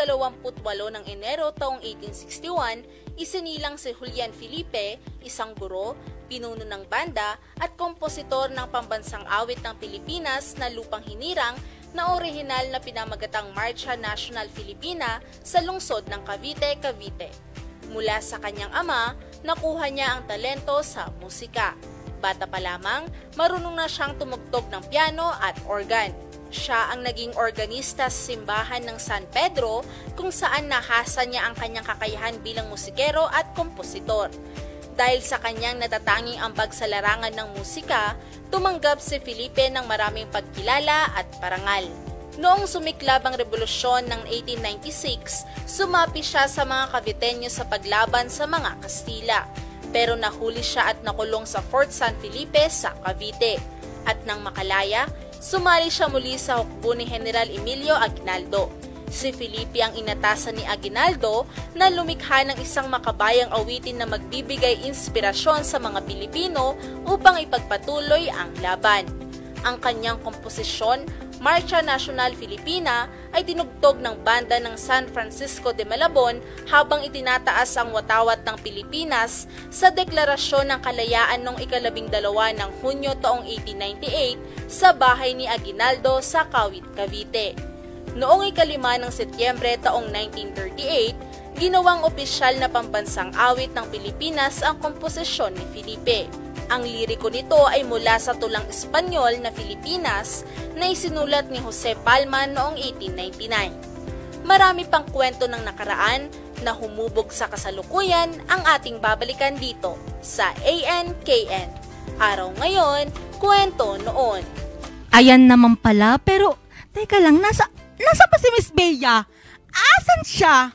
28 ng Enero taong 1861, isinilang si Julian Felipe, isang guro, pinuno ng banda at kompositor ng pambansang awit ng Pilipinas na Lupang Hinirang na orihinal na pinamagatang Marcha Nacional Filipina sa lungsod ng Cavite, Cavite. Mula sa kanyang ama, nakuha niya ang talento sa musika. Bata pa lamang, marunong na siyang tumugtog ng piano at organ. Siya ang naging organista sa simbahan ng San Pedro kung saan nahasa niya ang kanyang kakayahan bilang musikero at kompositor. Dahil sa kanyang natatanging ambag sa larangan ng musika, tumanggap si Felipe ng maraming pagkilala at parangal. Noong sumiklab ang revolusyon ng 1896, sumapi siya sa mga Caviteño sa paglaban sa mga Kastila. Pero nahuli siya at nakulong sa Fort San Felipe sa Cavite. At nang makalaya, sumali siya muli sa hukbo ni General Emilio Aguinaldo. Si Felipe ang inatasan ni Aguinaldo na lumikha ng isang makabayang awitin na magbibigay inspirasyon sa mga Pilipino upang ipagpatuloy ang laban. Ang kanyang komposisyon, Marcha Nacional Filipina, ay tinugtog ng banda ng San Francisco de Malabon habang itinataas ang watawat ng Pilipinas sa Deklarasyon ng Kalayaan noong 12 ng Hunyo taong 1898 sa bahay ni Aguinaldo sa Kawit, Cavite. Noong 5 ng Setyembre taong 1938, ginawang opisyal na pambansang awit ng Pilipinas ang komposisyon ni Felipe. Ang liriko nito ay mula sa tulang Espanyol na Filipinas na isinulat ni Jose Palma noong 1899. Marami pang kwento ng nakaraan na humubog sa kasalukuyan ang ating babalikan dito sa ANKN. Araw ngayon, kwento noon. Ayan naman pala, pero teka lang, nasa pa si Miss Bea? Asan siya?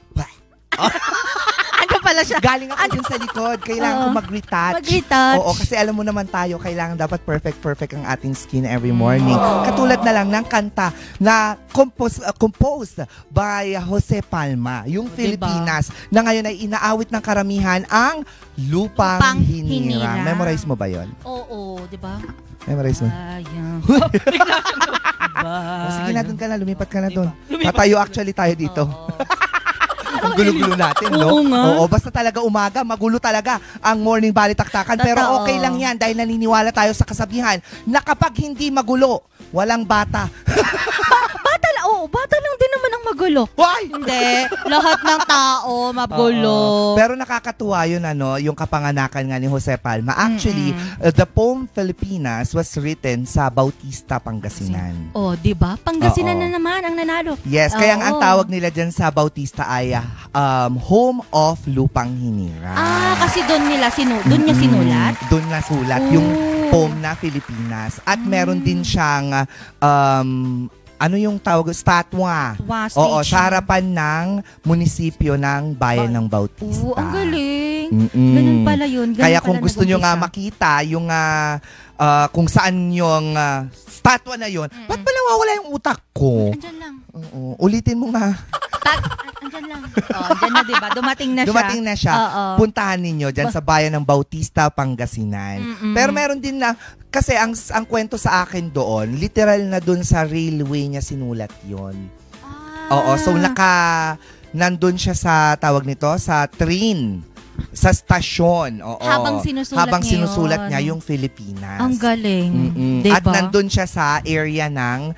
Ano pala siya? Galing ako dun sa likod. Kailangan ko mag-retouch. Mag-retouch. Oo, kasi alam mo naman tayo, kailangan dapat perfect ang ating skin every morning. Katulad na lang ng kanta na composed by Jose Palma, yung Filipinas, na ngayon ay inaawit ng karamihan ang Lupang Hinirang. Memorize mo ba yon? Oo, di ba? Memorize mo? Ayan. Sige na, dun ka na. Lumipat ka na dun. Tatayo actually tayo dito. Ang gulo-gulo natin, no? Oo nga. Oo, basta talaga umaga, magulo talaga ang morning balitaktakan. Pero okay lang yan dahil naniniwala tayo sa kasabihan na kapag hindi magulo, walang bata. Bata lang din naman ang magulo. Why? Hindi. Lahat ng tao magulo. Pero nakakatuwa yun, yung kapanganakan nga ni Jose Palma. Actually, the poem Filipinas was written sa Bautista, Pangasinan. Di ba? Pangasinan na naman ang nanalo. Yes, kaya ang tawag nila dyan sa Bautista ay Home of Lupang Hinirang. Kasi doon niya sinulat? Doon nasulat yung poem na Filipinas. At meron din siyang yung tawag? Statwa. Oo, sa harapan ng munisipyo ng Bayan ng Bautista. Ang galing. Ganun pala yun. Kaya kung gusto nyo nga makita yung kung saan yung statwa na yun, ba't ba nawawala yung utak ko? Andyan lang. Ulitin mo nga. Andyan lang. Andyan na, diba? Dumating na siya. Puntahan ninyo dyan sa Bayan ng Bautista, Pangasinan. Pero meron din na, kasi ang kwento sa akin doon, literal na doon sa railway niya sinulat yon. Oo, so nandun siya sa, tawag nito, sa train. Sa stasyon. Oo. Habang sinusulat niya yung Filipinas. Ang galing. Diba? At nandun siya sa area ng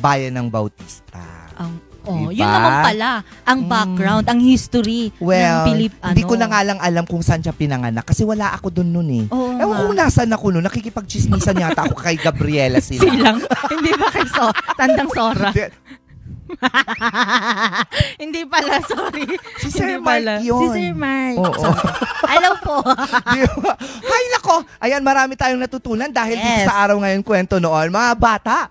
Bayan ng Bautista. Diba? Yun naman pala ang background, ang history ng Hindi ko na nga lang alam kung saan siya pinanganak kasi wala ako dun nun eh. Ewan kung nasaan ako nun, nakikipagchismisan yata ako kay Gabriela sila. Silang? Hindi ba kay Tandang Sora? Hindi pala, sorry. Si Sir Mark yun. Si Sir Mark. Hello po. Diba? Hay nako. Ayan, marami tayong natutunan dahil dito sa araw ngayon kwento noon. Mga bata.